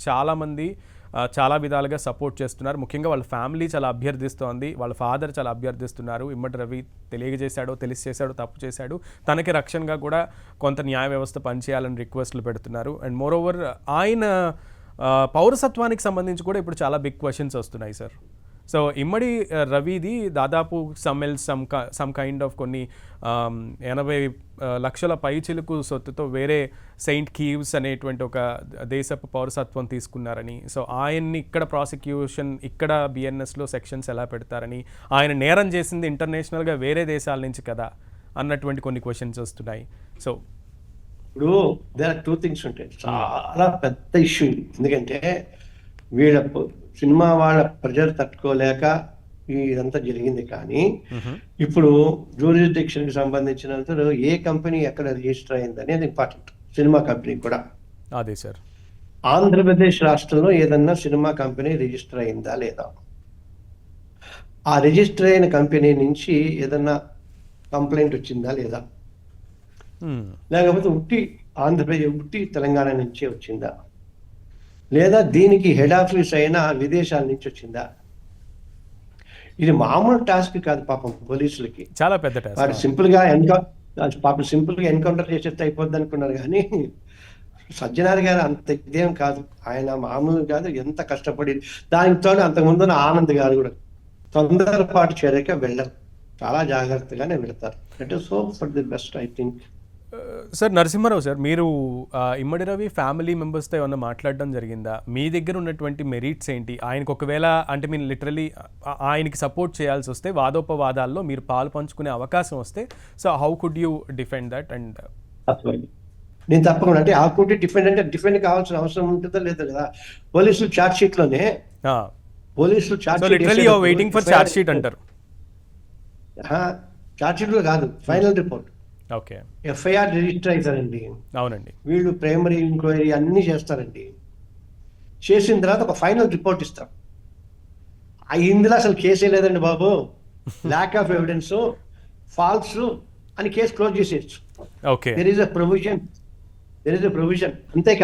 చాలామంది చాలా విధాలుగా సపోర్ట్ చేస్తున్నారు. ముఖ్యంగా వాళ్ళ ఫ్యామిలీ చాలా అభ్యర్థిస్తోంది. వాళ్ళ ఫాదర్ చాలా అభ్యర్థిస్తున్నారు. ఇమ్మడి రవి తెలియజేశాడో, తెలిసి చేశాడో, తప్పు చేశాడు, తనకి రక్షణగా కూడా కొంత న్యాయ వ్యవస్థ పనిచేయాలని రిక్వెస్ట్లు పెడుతున్నారు. అండ్ మోర్ ఓవర్ ఆయన పౌరసత్వానికి సంబంధించి కూడా ఇప్పుడు చాలా బిగ్ క్వశ్చన్స్ వస్తున్నాయి సార్. సో ఇమ్మడి రవిది దాదాపు సమ్ కైండ్ ఆఫ్ కొన్ని 80 లక్షల పైచిలుకు సొత్తుతో వేరే సెయింట్ కీవ్స్ అనేటువంటి ఒక దేశపు పౌరసత్వం తీసుకున్నారని, సో ఆయన్ని ఇక్కడ ప్రాసిక్యూషన్ ఇక్కడ బిఎన్ఎస్లో సెక్షన్స్ ఎలా పెడతారని, ఆయన నేరం చేసింది ఇంటర్నేషనల్గా వేరే దేశాల నుంచి కదా అన్నటువంటి కొన్ని క్వశ్చన్స్ వస్తున్నాయి. సో ఇప్పుడు దేర్ ఆర్ 2 థింగ్స్ ఉంటాయి. చాలా పెద్ద ఇష్యూ. ఎందుకంటే వీళ్ళ సినిమా వాళ్ళ ప్రజలు తట్టుకోలేక ఇదంతా జరిగింది. కానీ ఇప్పుడు జ్యూరిస్డిక్షన్ కి సంబంధించినంత ఏ కంపెనీ ఎక్కడ రిజిస్టర్ అయింది అనేది ఇంపార్టెంట్. సినిమా కంపెనీ కూడా అదే సార్, ఆంధ్రప్రదేశ్ రాష్ట్రంలో ఏదన్నా సినిమా కంపెనీ రిజిస్టర్ అయిందా లేదా, ఆ రిజిస్టర్ అయిన కంపెనీ నుంచి ఏదన్నా కంప్లైంట్ వచ్చిందా లేదా, లేకపోతే ఉట్టి తెలంగాణ నుంచే వచ్చిందా, లేదా దీనికి హెడ్ ఆఫీస్ అయినా విదేశాల నుంచి వచ్చిందా. ఇది మామూలు టాస్క్ కాదు పాపం పోలీసులకి, చాలా పెద్ద టాస్క్. వాడు సింపుల్ గా ఎన్కౌంటర్ చేసేస్తే అయిపోద్ది అనుకున్నారు. కానీ సజ్జనార్ గారు అంత ఇదేం కాదు, ఆయన మామూలు కాదు. ఎంత కష్టపడి దానితో అంతకుముందు ఆనంద్ గారు కూడా తొందరపాటు చర్యక వెళ్ళరు, చాలా జాగ్రత్తగానే వెళతారు. That is hope for the best I think. Sir Narasimharao sir, మీరు ఇమ్మడి రవి ఫ్యామిలీ మెంబర్స్తో ఏమన్నా మాట్లాడడం జరిగిందా? మీ దగ్గర ఉన్నటువంటి మెరిట్స్ ఏంటి? ఆయనకు ఒకవేళ అంటే మీరు లిటరలీ ఆయనకి సపోర్ట్ చేయాల్సి వస్తే, వాదోపవాదాల్లో మీరు పాలు పంచుకునే అవకాశం వస్తే, so how could you defend that? And నేను తప్పకుండా అంటే ఆ కుడ్ డిఫెండ్ అంటే డిఫెండ్ కావాల్సిన అవసరం ఉంటుందో లేదో కదా. పోలీసులు ఛార్జ్ షీట్ లోనే వెయిటింగ్ ఫర్ ఛార్జ్ షీట్ అంటారు. ఛార్జ్ షీట్ లో కాదు, final report. Okay, FIR register అవుతారండి. అవునండి, వీళ్ళు ప్రైమరీ ఎంక్వైరీ అన్ని చేస్తారండి. చేసిన తర్వాత ఒక ఫైనల్ రిపోర్ట్ ఇస్తారు. ఇందులో అసలు కేసే లేదండి బాబు, ల్యాక్ ఆఫ్ ఎవిడెన్స్, ఫాల్స్ అని కేసు క్లోజ్ చేసేయచ్చు. Okay, there is a provision అంతేకాదు